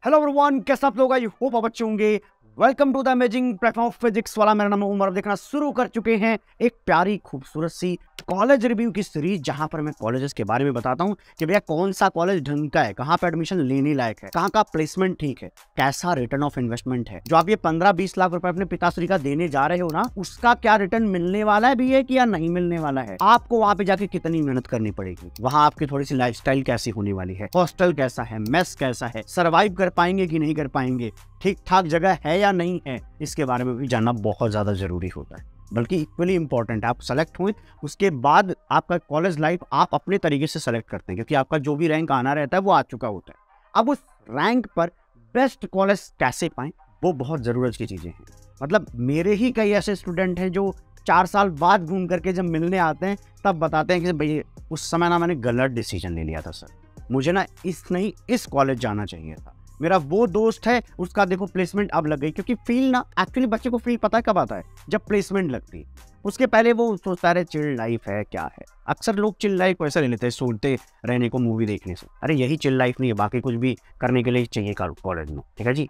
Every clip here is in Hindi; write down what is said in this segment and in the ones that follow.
हेलो एवरीवन, कैसे आप लोग? आई होप आप अच्छे होंगे। Welcome to the amazing platform of physics Wallah. मेरा नाम है उमर। देखना शुरू कर चुके हैं एक प्यारी खूबसूरत सी कॉलेज रिव्यू की सीरीज, जहां पर मैं कॉलेजेस के बारे में बताता हूं कि भैया कौन सा कॉलेज ढंग का है, कहां पे एडमिशन लेने लायक है, कहां का प्लेसमेंट ठीक है, कैसा रिटर्न ऑफ इन्वेस्टमेंट है। जो आप ये 15-20 लाख रुपए अपने पिताश्री का देने जा रहे हो ना, उसका क्या रिटर्न मिलने वाला है भी है कि या नहीं मिलने वाला है। आपको वहां पे जाके कितनी मेहनत करनी पड़ेगी, वहां आपकी थोड़ी सी लाइफस्टाइल कैसी होने वाली है, हॉस्टल कैसा है, मेस कैसा है, सर्वाइव कर पाएंगे कि नहीं कर पाएंगे, ठीक ठाक जगह है या नहीं है, इसके बारे में भी जानना बहुत ज्यादा जरूरी होता है। बल्कि इक्वली इंपॉर्टेंट है। आप सेलेक्ट हुए उसके बाद आपका कॉलेज लाइफ आप अपने तरीके से सेलेक्ट करते हैं, क्योंकि आपका जो भी रैंक आना रहता है वो आ चुका होता है। अब उस रैंक पर बेस्ट कॉलेज कैसे पाएं, वो बहुत ज़रूरत की चीज़ें हैं। मतलब मेरे ही कई ऐसे स्टूडेंट हैं जो 4 साल बाद घूम करके जब मिलने आते हैं तब बताते हैं कि भाई उस समय ना मैंने गलत डिसीजन ले लिया था सर, मुझे ना इस कॉलेज जाना चाहिए था। मेरा वो दोस्त है, उसका देखो प्लेसमेंट अब लग गई। क्योंकि फील ना, एक्चुअली बच्चे को फील पता है कब आता है, जब प्लेसमेंट लगती है। उसके पहले वो सोचता है चिल लाइफ है क्या है। अक्सर लोग चिल लाइफ को ऐसा ले लेते हैं सोचते रहने को मूवी देखने से। अरे यही चिल लाइफ नहीं है, बाकी कुछ भी करने के लिए चाहिए कॉलेज में। ठीक है जी,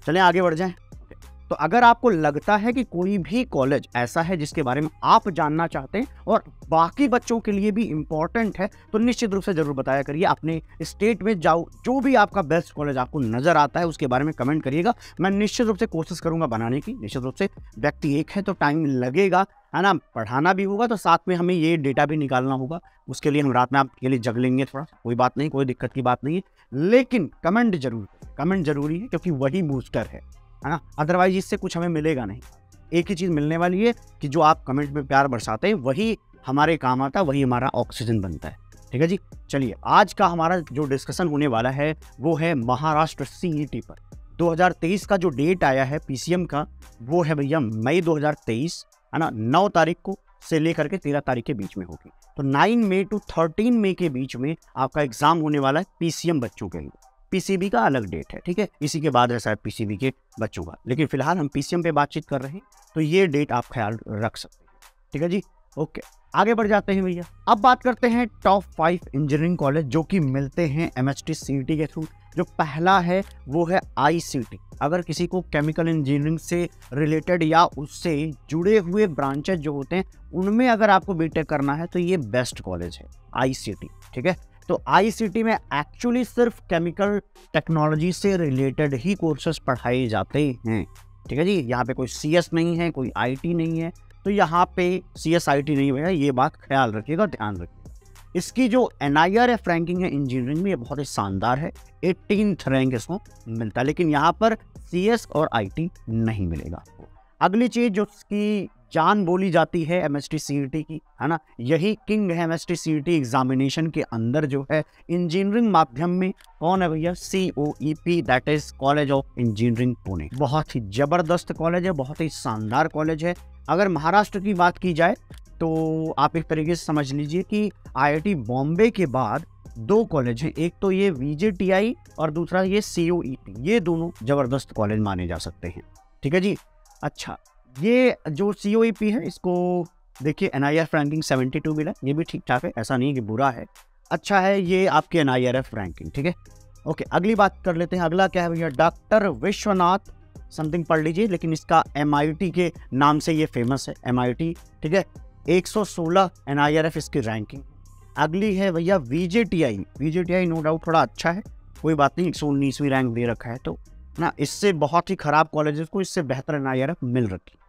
चलें आगे बढ़ जाएं। तो अगर आपको लगता है कि कोई भी कॉलेज ऐसा है जिसके बारे में आप जानना चाहते हैं और बाकी बच्चों के लिए भी इम्पोर्टेंट है, तो निश्चित रूप से जरूर बताया करिए। अपने स्टेट में जाओ, जो भी आपका बेस्ट कॉलेज आपको नजर आता है उसके बारे में कमेंट करिएगा। मैं निश्चित रूप से कोशिश करूंगा बनाने की। निश्चित रूप से व्यक्ति एक है तो टाइम लगेगा, है ना। पढ़ाना भी होगा तो साथ में हमें ये डेटा भी निकालना होगा। उसके लिए हम रात में आपके लिए जग लेंगे थोड़ा, कोई बात नहीं, कोई दिक्कत की बात नहीं है। लेकिन कमेंट जरूर, कमेंट जरूरी है, क्योंकि वही बूस्टर है ना। अदरवाइज इससे कुछ हमें मिलेगा नहीं। एक ही चीज़ मिलने वाली है कि जो आप कमेंट में प्यार बरसाते हैं वही हमारे काम आता है, वही हमारा ऑक्सीजन बनता है। ठीक है जी, चलिए आज का हमारा जो डिस्कशन होने वाला है वो है महाराष्ट्र सीईटी पर 2023 का जो डेट आया है पीसीएम का, वो है भैया मई 2023, है ना। 9 तारीख को से लेकर के 13 तारीख के बीच में होगी। तो 9 मई टू 13 मई के बीच में आपका एग्जाम होने वाला है पीसीएम बच्चों के लिए। पीसीबी का अलग डेट है, ठीक है, इसी के बाद है शायद पीसीबी के बच्चों का, लेकिन फिलहाल हम पीसीएम पे बातचीत कर रहे हैं, तो ये डेट आप ख्याल रख सकते हैं। ठीक है जी, ओके, आगे बढ़ जाते हैं भैया। अब बात करते हैं टॉप 5 इंजीनियरिंग कॉलेज जो कि मिलते हैं एमएचटी सीईटी के थ्रू। जो पहला है वो है आईसीटी। अगर किसी को केमिकल इंजीनियरिंग से रिलेटेड या उससे जुड़े हुए ब्रांचेज जो होते हैं उनमें अगर आपको बीटेक करना है तो ये बेस्ट कॉलेज है आईसीटी। ठीक है, तो आईसीटी में एक्चुअली सिर्फ केमिकल टेक्नोलॉजी से रिलेटेड ही कोर्सेज पढ़ाए जाते हैं। ठीक है जी, यहाँ पे कोई सीएस नहीं है, कोई आईटी नहीं है, तो यहाँ पे सीएस आईटी नहीं है, ये बात ख्याल रखिएगा, ध्यान रखिएगा। इसकी जो NIRF रैंकिंग है इंजीनियरिंग में, ये बहुत ही शानदार है। 18th रैंक इसको मिलता है, लेकिन यहाँ पर सीएस और आईटी नहीं मिलेगा आपको। अगली चीज जो उसकी जान बोली जाती है एमएचटी सीईटी की, है ना, यही किंग है एमएचटी सीईटी एग्जामिनेशन के अंदर जो है इंजीनियरिंग माध्यम में। कौन है भैया? COEP, that is college of engineering Pune. बहुत ही जबरदस्त कॉलेज है, बहुत ही शानदार कॉलेज है। अगर महाराष्ट्र की बात की जाए तो आप एक तरीके से समझ लीजिए कि IIT बॉम्बे के बाद 2 कॉलेज हैं, एक तो ये VJTI और दूसरा ये COEP। ये दोनों जबरदस्त कॉलेज माने जा सकते हैं। ठीक है जी, अच्छा, ये जो COEP है इसको देखिए NIRF रैंकिंग 72 मिला, ये भी ठीक ठाक है, ऐसा नहीं है कि बुरा है, अच्छा है ये आपके NIRF रैंकिंग। ठीक है, ओके, अगली बात कर लेते हैं। अगला क्या है भैया? डॉक्टर विश्वनाथ समथिंग पढ़ लीजिए, लेकिन इसका MIT के नाम से ये फेमस है, MIT। ठीक है, 116 NIRF इसकी रैंकिंग। अगली है भैया VJTI नो डाउट थोड़ा अच्छा है, कोई बात नहीं, 119वीं रैंक दे रखा है, तो ना इससे बहुत ही खराब कॉलेजेस को इससे बेहतर NIRF मिल रखी है।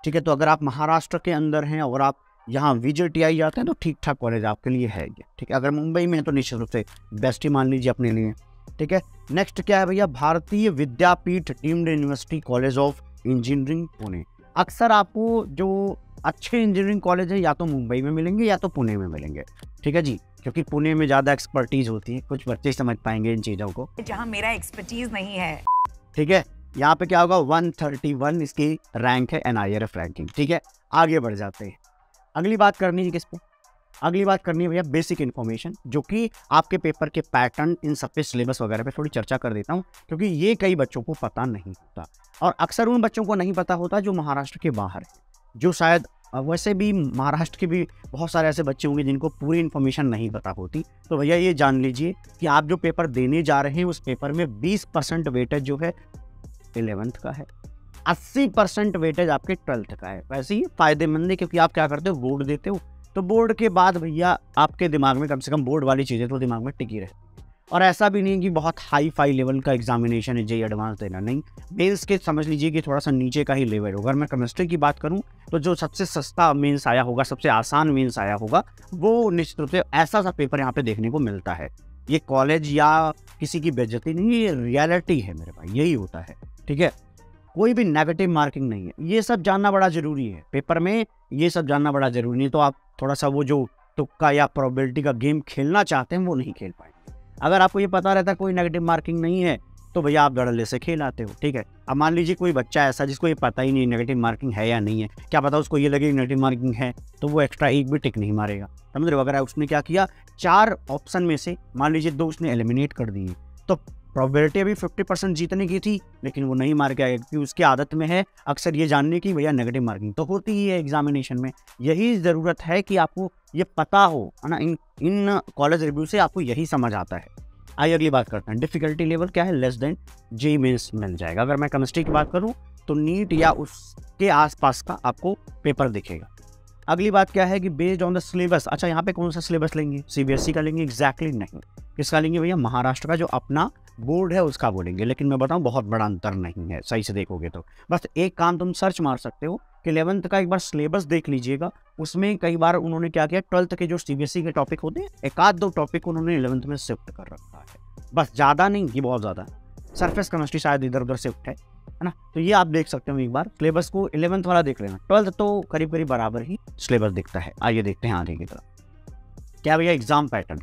ठीक है, तो अगर आप महाराष्ट्र के अंदर हैं और आप यहाँ VJTI जाते हैं तो ठीक ठाक कॉलेज आपके लिए है ये। ठीक है, अगर मुंबई में है तो निश्चित रूप से बेस्ट ही मान लीजिए अपने लिए। ठीक है, नेक्स्ट क्या है भैया? Bharati Vidyapeeth deemed university college of engineering Pune. अक्सर आपको जो अच्छे इंजीनियरिंग कॉलेज है या तो मुंबई में मिलेंगे या तो पुणे में मिलेंगे। ठीक है जी, क्योंकि पुणे में ज़्यादा एक्सपर्टीज होती है, कुछ बच्चे समझ पाएंगे इन चीज़ों को, जहाँ मेरा एक्सपर्टीज नहीं है। ठीक है, यहाँ पे क्या होगा? 131 इसकी रैंक है NIRF रैंकिंग। ठीक है, आगे बढ़ जाते हैं। अगली बात करनी है किस पे? अगली बात करनी है भैया बेसिक इन्फॉर्मेशन, जो कि आपके पेपर के पैटर्न, इन सब पे सिलेबस वगैरह पे थोड़ी चर्चा कर देता हूँ, क्योंकि ये कई बच्चों को पता नहीं होता, और अक्सर उन बच्चों को नहीं पता होता जो महाराष्ट्र के बाहर है, जो शायद वैसे भी महाराष्ट्र के भी बहुत सारे ऐसे बच्चे होंगे जिनको पूरी इन्फॉर्मेशन नहीं पता होती, तो भैया ये जान लीजिए कि आप जो पेपर देने जा रहे हैं उस पेपर में 20% वेटेज जो है 11th का है, 80% वेटेज आपके 12th का है। वैसे ही फायदेमंद है क्योंकि आप क्या करते हो, बोर्ड देते हो, तो बोर्ड के बाद भैया आपके दिमाग में कम से कम बोर्ड वाली चीज़ें तो दिमाग में टिकी रहती है। और ऐसा भी नहीं कि बहुत हाई फाई लेवल का एग्जामिनेशन है, जेई एडवांस देना, नहीं, मेंस के समझ लीजिए कि थोड़ा सा नीचे का ही लेवल होगा। अगर मैं केमिस्ट्री की बात करूं तो जो सबसे सस्ता मेंस आया होगा, सबसे आसान मेंस आया होगा, वो निश्चित रूप से ऐसा सा पेपर यहाँ पे देखने को मिलता है। ये कॉलेज या किसी की बेइज्जती नहीं, ये रियलिटी है मेरे भाई, यही होता है, ठीक है। कोई भी नेगेटिव मार्किंग नहीं है, ये सब जानना बड़ा ज़रूरी है पेपर में, ये सब जानना बड़ा ज़रूरी नहीं तो आप थोड़ा सा वो जो तुक्का या प्रोबेबिलिटी का गेम खेलना चाहते हैं वो नहीं खेल पाएंगे। अगर आपको ये पता रहता है कोई नेगेटिव मार्किंग नहीं है तो भैया आप धड़ल्ले से खेल आते हो, ठीक है। अब मान लीजिए कोई बच्चा ऐसा जिसको ये पता ही नहीं नेगेटिव मार्किंग है या नहीं है, क्या पता उसको ये लगे नेगेटिव मार्किंग है तो वो एक्स्ट्रा एक भी टिक नहीं मारेगा, समझ रहे हो। अगर उसने क्या किया, 4 ऑप्शन में से मान लीजिए 2 उसने एलिमिनेट कर दिए, तो प्रोबेबिलिटी अभी 50% जीतने की थी, लेकिन वो नहीं मार के आएगा क्योंकि उसकी आदत में है अक्सर ये जानने की भैया नेगेटिव मार्किंग तो होती ही है एग्जामिनेशन में। यही ज़रूरत है कि आपको ये पता हो, है ना। इन कॉलेज रिव्यू से आपको यही समझ आता है। आइए अगली बात करते हैं, डिफिकल्टी लेवल क्या है, लेस देन जेईई मेंस मिल जाएगा। अगर मैं केमिस्ट्री की बात करूं तो नीट या उसके आसपास का आपको पेपर दिखेगा। अगली बात क्या है कि बेस्ड ऑन द सिलेबस, अच्छा यहाँ पे कौन सा सिलेबस लेंगे, सीबीएसई का लेंगे, एग्जैक्टली नहीं, किसका लेंगे भैया, महाराष्ट्र का जो अपना बोर्ड है उसका बोलेंगे। लेकिन मैं बताऊं बहुत बड़ा अंतर नहीं है, सही से देखोगे तो। बस एक काम तुम सर्च मार सकते हो कि 11th का एक बार सिलेबस देख लीजिएगा, उसमें कई बार उन्होंने क्या किया, 12th के जो सीबीएसई के टॉपिक होते हैं, 1-2 टॉपिक उन्होंने 11th में शिफ्ट कर रखा है, बस, ज़्यादा नहीं कि बहुत ज़्यादा। सरफेस केमिस्ट्री शायद इधर उधर शिफ्ट है ना, तो ये आप देख सकते हो एक बार सिलेबस को। 11th वाला देख लेना, 12th तो करीब करीब बराबर ही सिलेबस दिखता है। आइए देखते हैं आगे की तरफ। क्या भैया, एग्जाम पैटर्न,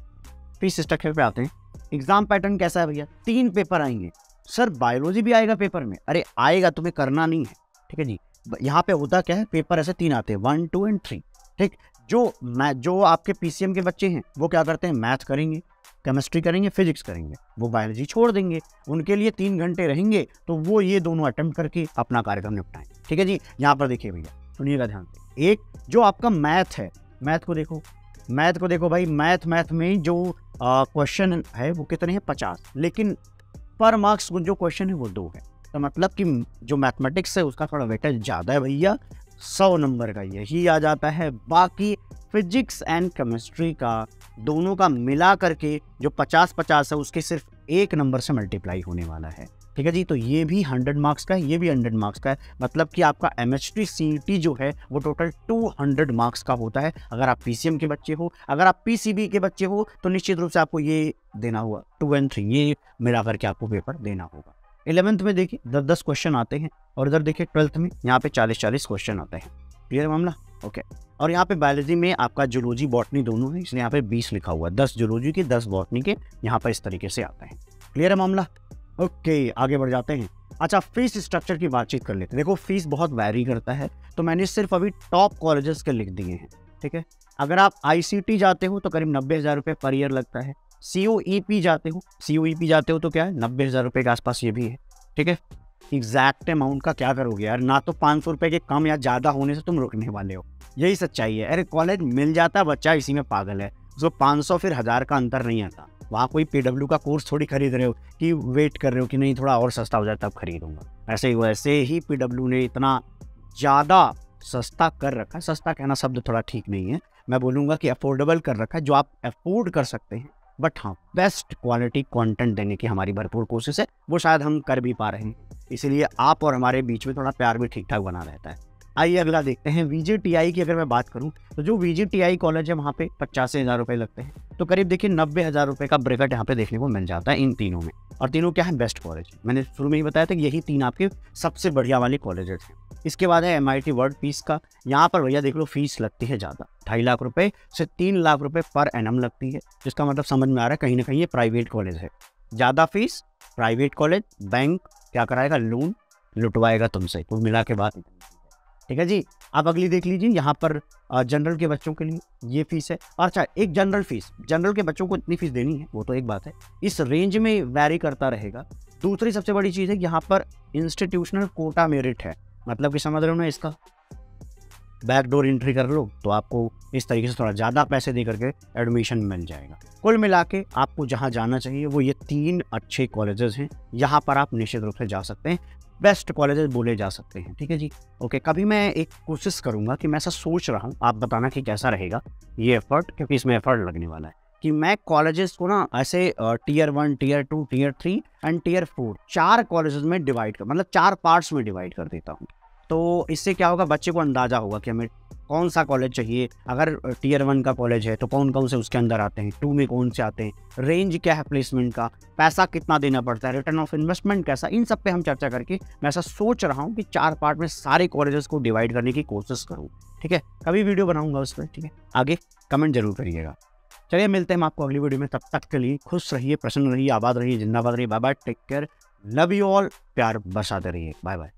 फीस स्ट्रक्चर पे आते हैं। एग्जाम पैटर्न कैसा है भैया, 3 पेपर आएंगे। सर बायोलॉजी भी आएगा पेपर में, अरे आएगा, तुम्हें करना नहीं है, ठीक है जी। यहाँ पे होता क्या है, पेपर ऐसे 3 आते हैं, 1, 2 एंड 3, ठीक। जो आपके पीसीएम के बच्चे हैं वो क्या करते हैं, मैथ करेंगे, केमिस्ट्री करेंगे, फिजिक्स करेंगे, वो बायोलॉजी छोड़ देंगे। उनके लिए 3 घंटे रहेंगे तो वो ये दोनों अटेम्प्ट करके अपना कार्यक्रम निपटाएं, ठीक है जी। यहाँ पर देखिए भैया, सुनिएगा ध्यान से। एक जो आपका मैथ है, मैथ को देखो भाई, मैथ में जो क्वेश्चन है वो कितने हैं, 50, लेकिन पर मार्क्स जो क्वेश्चन है वो 2 है। तो मतलब कि जो मैथमेटिक्स है उसका थोड़ा वेटेज ज़्यादा है भैया, 100 नंबर का यही आ जाता है। बाकी फिजिक्स एंड केमिस्ट्री का दोनों का मिला करके जो 50-50 है उसके सिर्फ 1 नंबर से मल्टीप्लाई होने वाला है, ठीक है जी। तो ये भी 100 मार्क्स का है, ये भी 100 मार्क्स का है, मतलब कि आपका एमएचटी सीईटी जो है वो टोटल 200 मार्क्स का होता है। अगर आप पीसीएम के बच्चे हो, अगर आप पीसीबी के बच्चे हो तो निश्चित रूप से आपको ये देना होगा, 2 और 3 ये मिला करके आपको पेपर देना होगा। 11th में देखिए 10-10 क्वेश्चन आते हैं, और इधर देखिए 12th में यहाँ पे 40-40 क्वेश्चन आते हैं। क्लियर मामला, ओके। और यहाँ पे बायोलॉजी में आपका जूलॉजी बॉटनी दोनों है, इसलिए यहाँ पे 20 लिखा हुआ है, 10 जूलॉजी के 10 बॉटनी के, यहाँ पर इस तरीके से आते हैं। क्लियर है मामला, ओके। आगे बढ़ जाते हैं। अच्छा, फीस स्ट्रक्चर की बातचीत कर लेते हैं। देखो फीस बहुत वैरी करता है, तो मैंने सिर्फ अभी टॉप कॉलेजेस के लिख दिए हैं, ठीक है। अगर आप आईसीटी जाते हो तो करीब 90,000 रुपये पर ईयर लगता है। सीओईपी जाते हो तो क्या है, 90,000 रुपये के आसपास ये भी है, ठीक है। एग्जैक्ट अमाउंट का क्या करोगे यार, ना तो 500 रुपये के कम या ज़्यादा होने से तुम रुकने वाले हो, यही सच्चाई है। अरे कॉलेज मिल जाता, बच्चा इसी में पागल है, उसको 500 फिर 1000 का अंतर नहीं आता। वहाँ कोई पीडब्ल्यू का कोर्स थोड़ी खरीद रहे हो कि वेट कर रहे हो कि नहीं थोड़ा और सस्ता हो जाए तब खरीदूंगा। वैसे ही पीडब्ल्यू ने इतना ज़्यादा सस्ता कर रखा है, सस्ता कहना शब्द थोड़ा ठीक नहीं है, मैं बोलूँगा कि अफोर्डेबल कर रखा है, जो आप अफोर्ड कर सकते हैं। बट हाँ, बेस्ट क्वालिटी कंटेंट देने की हमारी भरपूर कोशिश है, वो शायद हम कर भी पा रहे हैं, इसलिए आप और हमारे बीच में थोड़ा प्यार भी ठीक ठाक बना रहता है। आइए अगला देखते हैं। वीजीटीआई की अगर मैं बात करूं तो जो वीजीटीआई कॉलेज है वहाँ पे 85,000 रुपये लगते हैं, तो करीब देखिए 90,000 रुपये का ब्रैकेट यहाँ पे देखने को मिल जाता है इन तीनों में। और तीनों क्या है, बेस्ट कॉलेज। मैंने शुरू में ही बताया था कि यही 3 आपके सबसे बढ़िया वाले कॉलेजेस हैं। इसके बाद है MIT वर्ल्ड फीस का, यहाँ पर भैया देख लो फीस लगती है ज़्यादा, 2.5 लाख रुपये से 3 लाख रुपये पर एनम लगती है, जिसका मतलब समझ में आ रहा है कहीं ना कहीं ये प्राइवेट कॉलेज है। ज़्यादा फीस, प्राइवेट कॉलेज, बैंक क्या कराएगा, लोन लुटवाएगा तुमसे, कुल मिला के बात, ठीक है जी। आप अगली देख लीजिए, यहाँ पर जनरल के बच्चों के लिए ये फीस है। अच्छा, एक जनरल फीस, जनरल के बच्चों को इतनी फीस देनी है वो तो एक बात है, इस रेंज में वैरी करता रहेगा। दूसरी सबसे बड़ी चीज़ है कि यहाँ पर इंस्टीट्यूशनल कोटा मेरिट है, मतलब कि समझ रहे हो ना इसका, बैकडोर एंट्री कर लो तो आपको इस तरीके से थोड़ा ज़्यादा पैसे दे करके एडमिशन मिल जाएगा। कुल मिला के आपको जहाँ जाना चाहिए वो ये 3 अच्छे कॉलेजेस हैं, यहाँ पर आप निश्चित रूप से जा सकते हैं, बेस्ट कॉलेजेस बोले जा सकते हैं। ठीक है जी, ओके। कभी मैं एक कोशिश करूँगा कि मैं ऐसा सोच रहा हूँ, आप बताना कि कैसा रहेगा ये एफर्ट, क्योंकि इसमें एफर्ट लगने वाला है, कि मैं कॉलेजेस को ना ऐसे tier 1, tier 2, tier 3 and tier 4 4 colleges में डिवाइड कर, मतलब 4 पार्ट्स में डिवाइड कर देता हूँ। तो इससे क्या होगा, बच्चे को अंदाज़ा होगा कि हमें कौन सा कॉलेज चाहिए। अगर टियर 1 का कॉलेज है तो कौन कौन से उसके अंदर आते हैं, 2 में कौन से आते हैं, रेंज क्या है प्लेसमेंट का, पैसा कितना देना पड़ता है, रिटर्न ऑफ इन्वेस्टमेंट कैसा, इन सब पे हम चर्चा करके मैं ऐसा सोच रहा हूँ कि 4 पार्ट में सारे कॉलेजेस को डिवाइड करने की कोशिश करूँ। ठीक है, कभी वीडियो बनाऊंगा उस पर। ठीक है, आगे कमेंट जरूर करिएगा। चलिए मिलते हैं हम आपको अगली वीडियो में, तब तक के लिए खुश रहिए, प्रसन्न रहिए, आबाद रहिए, जिंदाबाद रहिए। Bye bye, take care, love you all, प्यार बरसाते रहिए, बाय बाय।